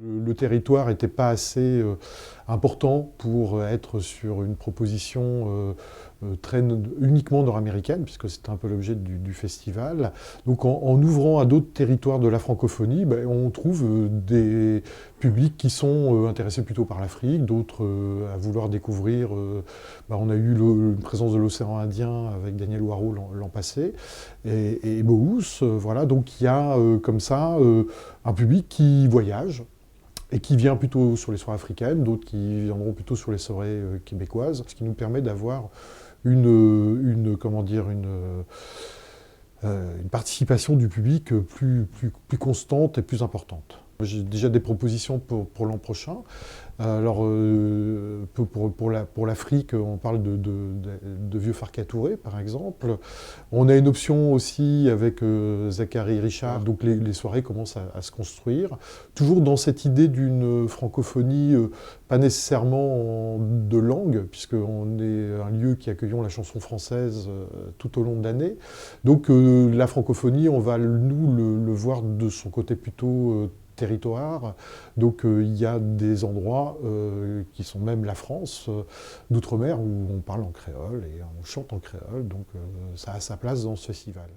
Le territoire n'était pas assez important pour être sur une proposition uniquement nord-américaine, puisque c'était un peu l'objet du festival. Donc en ouvrant à d'autres territoires de la francophonie, ben, on trouve des publics qui sont intéressés plutôt par l'Afrique, d'autres à vouloir découvrir. Ben, on a eu une présence de l'océan Indien avec Daniel Waro l'an passé, et Moous, voilà. Donc il y a comme ça un public qui voyage, et qui vient plutôt sur les soirées africaines, d'autres qui viendront plutôt sur les soirées québécoises, ce qui nous permet d'avoir comment dire, une participation du public plus constante et plus importante. J'ai déjà des propositions pour l'an prochain. Alors, pour l'Afrique, on parle de Vieux Farcatouré, par exemple. On a une option aussi avec Zachary Richard, donc les soirées commencent à se construire. Toujours dans cette idée d'une francophonie, pas nécessairement de langue, puisqu'on est un lieu qui accueillons la chanson française tout au long de l'année. Donc la francophonie, on va nous le voir de son côté plutôt territoire. Donc il y a des endroits qui sont même la France d'outre-mer où on parle en créole et on chante en créole. Donc ça a sa place dans ce festival.